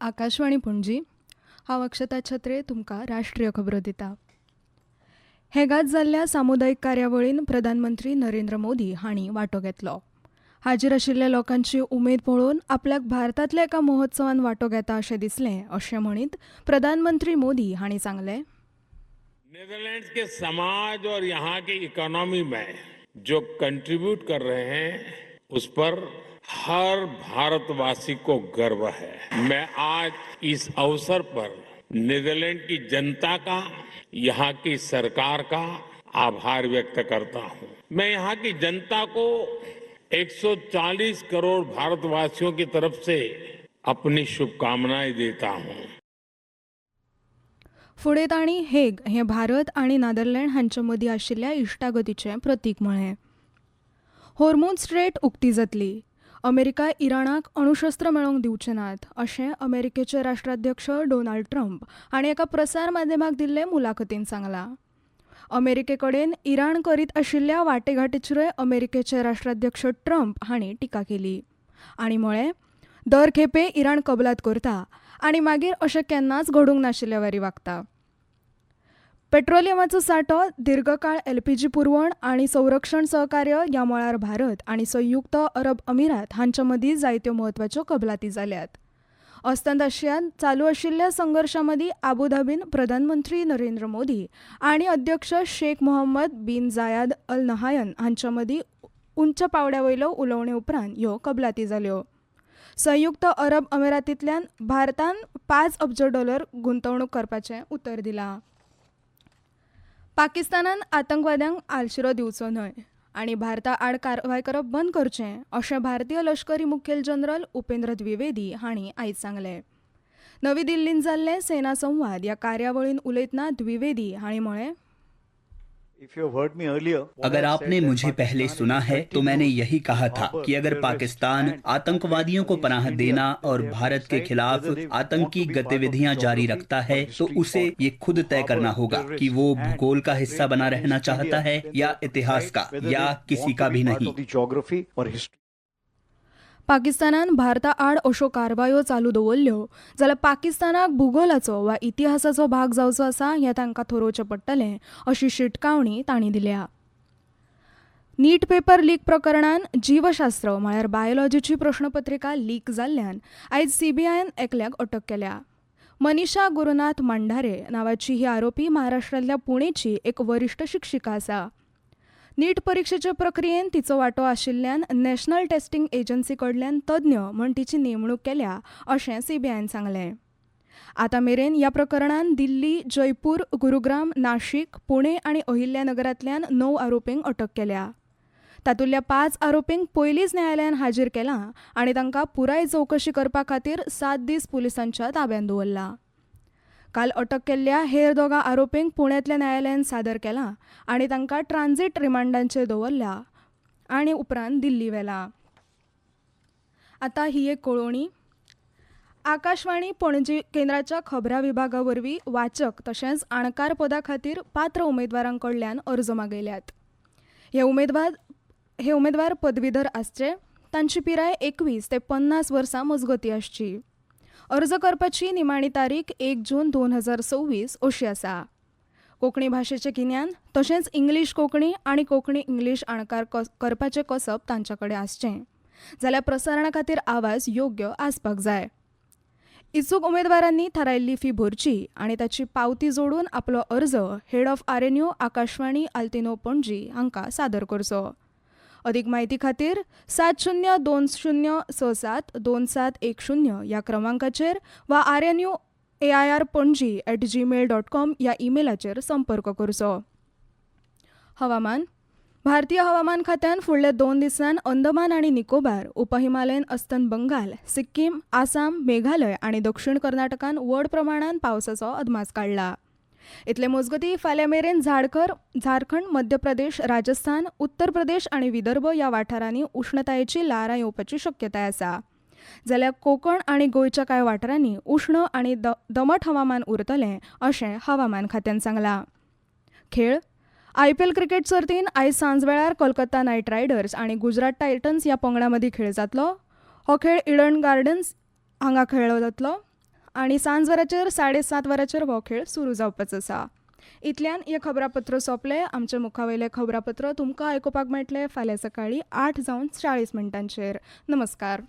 आकाशवाणी पणजी हांव अक्षता छत्रे तुमकां राष्ट्रीय खबरो दिता। हेगात जाल्ल्या सामुदायिक कार्यावळीन प्रधानमंत्री नरेंद्र मोदी हांणी वांटो घेतलो। हाजीर आशिल्ल्या लोकांची उमेद पळोवन आपल्याक भारतांतल्या एका महोत्सवान वांटो घेता अशें दिसलें अशें म्हणीत प्रधानमंत्री मोदी हांणी सांगलें, नेदरलैंड्स के समाज और यहाँ की इकोनॉमी में जो कंट्रीब्यूट कर रहे हैं उस पर हर भारतवासी को गर्व है। मैं आज इस अवसर पर नीदरलैंड की जनता का, यहाँ की सरकार का आभार व्यक्त करता हूँ। मैं यहाँ की जनता को 140 करोड़ भारतवासियों की तरफ से अपनी शुभकामनाएं देता हूँ। फुडें तांणी हेग हें भारत आनी नेदरलँड हांचे मदीं आशिल्ल्या इश्टागतीचें प्रतीक म्हळें। होर्मुझ स्ट्रेट उक्ती जातली। अमेरिका इराणाक अणुशस्त्र मेळोवंक दिवचे नात अशें अमेरिकेचे राष्ट्राध्यक्ष डोनाल्ड ट्रंप हांणी एका प्रसार माध्यमाक दिल्ले मुलाखतीन सांगलां। अमेरिके कडेन इराण करीत आशिल्ल्या वाटेघाटीचेर अमेरिकेचे राष्ट्राध्यक्ष ट्रंप हांणी टिका केली आनी म्हळें, दर खेपे इराण कबलात करता आनी मागीर अशें केन्नाच घडूंक नाशिल्ले वरी वागता। पेट्रोलियमाचो सांठो, दीर्घकाळ एलपीजी पुरवण आनी संरक्षण सहकार्य ह्या मळार भारत आनी संयुक्त अरब अमिरात हांचे मदीं जायत्यो म्हत्वाच्यो कबलाती जाल्यात। अस्तंत आशियांत चालू आशिल्ल्या संघर्शा मदीं आबुधाबीन प्रधानमंत्री नरेंद्र मोदी आनी अध्यक्ष शेख मोहम्मद बिन जायद अल नहायन हांचे मदीं उंच पावड्यावयल्यो उलोवणे उपरांत ह्यो कबलाती जाल्यो। संयुक्त अरब अमिरातींतल्यान भारतान $5 अब्ज गुंतवणूक करपाचें उतर दिलां। पाकिस्तानान आतंकवाद्यांक आलशिरो दिवचो न्हय आनी भारता आड कारवाय करप बंद करचें अशें भारतीय लश्करी मुखेल जनरल उपेंद्र द्विवेदी हांणी आयज सांगलें। नवी दिल्लींत जाल्ले सेना संवाद ह्या कार्यावळीन उलयतना द्विवेदी हांणी म्हळें, अगर आपने मुझे पहले सुना है तो मैंने यही कहा था कि अगर पाकिस्तान आतंकवादियों को पनाह देना और भारत के खिलाफ आतंकी गतिविधियां जारी रखता है तो उसे ये खुद तय करना होगा कि वो भूगोल का हिस्सा बना रहना चाहता है या इतिहास का या किसी का भी नहीं। पाकिस्तानान भारता आड अशो कारवायो चालू दवरल्यो जाल्यार पाकिस्तानाक भूगोलाचो वा इतिहासाचो भाग जावचो आसा हें तांकां थारावचें पडटलें अशी शिटकावणी तांणी दिल्या। नीट पेपर लीक प्रकरणान जीवशास्त्र म्हळ्यार बायोलॉजीची प्रश्नपत्रिका लीक जाल्ल्यान आयज सीबीआयन एकल्याक अटक केल्या। मनीषा गुरुनाथ मांढारे नांवाची ही आरोपी महाराष्ट्रांतल्या पुणेची एक वरिश्ठ शिक्षिका आसा। नीट परीक्षेचे प्रक्रियेन तिचो वांटो आशिल्ल्यान नॅशनल टेस्टिंग एजन्सी कडल्यान तज्ञ म्हण तिची नेमणूक केल्या अशें सीबीआयन सांगलें। आतां मेरेन ह्या प्रकरणान दिल्ली, जयपूर, गुरुग्राम, नाशिक, पुणे आनी अहिल्यानगरांतल्यान 9 आरोपींक अटक केल्या। तातूंतल्या 5 आरोपींक पयलींच न्यायालयान हाजीर केलां आनी तांकां पुराय चवकशी करपा खातीर 7 दीस पुलिसांच्या ताब्यांत दवरला। काल अटक केल्ल्या हेर 2 आरोपींक पुण्यातल्या न्यायालयान सादर केलां आनी तांकां ट्रान्झीट रिमांडांचेर दवरल्या आनी उपरांत दिल्ली व्हेलां। आतां ही एक कळोवणी। आकाशवाणी पणजी केंद्राच्या खबरां विभागा वरवीं वाचक तशेंच अणकार पदा खातीर पात्र उमेदवारां कडल्यान अर्ज मागयल्यात। हे उमेदवार पदवीधर आसचे, तांची पिराय 21 ते 50 वर्सां मजगती आसची। अर्ज करपाची निमाणी तारीख 1 जून 2026 अशी आसा। कोंकणी भाशेचें गिन्यान तशेंच इंग्लीश कोंकणी आनी कोंकणी इंग्लीश अणकार करपाचें कसब तांचे कडेन आसचें जाल्यार प्रसारणा खातीर आवाज योग्य आसपाक जाय। इच्छूक उमेदवारांनी थारायिल्ली फी भरची आनी ताची पावती जोडून आपलो अर्ज हेड ऑफ आरएनयू आकाशवाणी आल्तिनो पणजी हांकां सादर करचो। अदीक म्हायती खातीर 7020672710 ह्या क्रमांकाचेर वा rnuairpanji@gmail.com ह्या ईमेलाचेर संपर्क करचो। हवामान। भारतीय हवामान खात्यान फुडल्या 2 दिसांन अंदमान आनी निकोबार, उपहिमालयन अस्तंत बंगाल, सिक्कीम, आसाम, मेघालय आनी दक्षिण कर्नाटकान व्हड प्रमाणात पावसाचो अदमास काडला। इतले मजगती फाल्यां मेरेन झारखंड, मध्य प्रदेश, राजस्थान, उत्तर प्रदेश आनी विदर्भ ह्या वाठारांनी उश्णतायेची ल्हारां येवपाची शक्यताय आसा जाल्यार कोकण आनी गोंयच्या कांय वाठारांनी उश्ण आनी दमट हवामान उरतलें अशें हवामान खात्यान सांगलां। खेळ। IPL क्रिकेट सर्तीन आयज सांजवेळार कोलकाता नायट रायडर्स आनी गुजरात टायटन्स ह्या पंगडां मदीं खेळ जातलो। हो खेळ इडन गार्डन्स हांगा खेळिल्लो जातलो। आनी सांज वरांचेर 7:30 वरांचेर हो खेळ सुरू जावपाचो आसा. इतल्यान हे खबरापत्र सोंपले. आमचे मुखावयले खबरापत्र तुमकां आयकुपाक मेळटले फाल्यां सकाळीं 8:40 नमस्कार.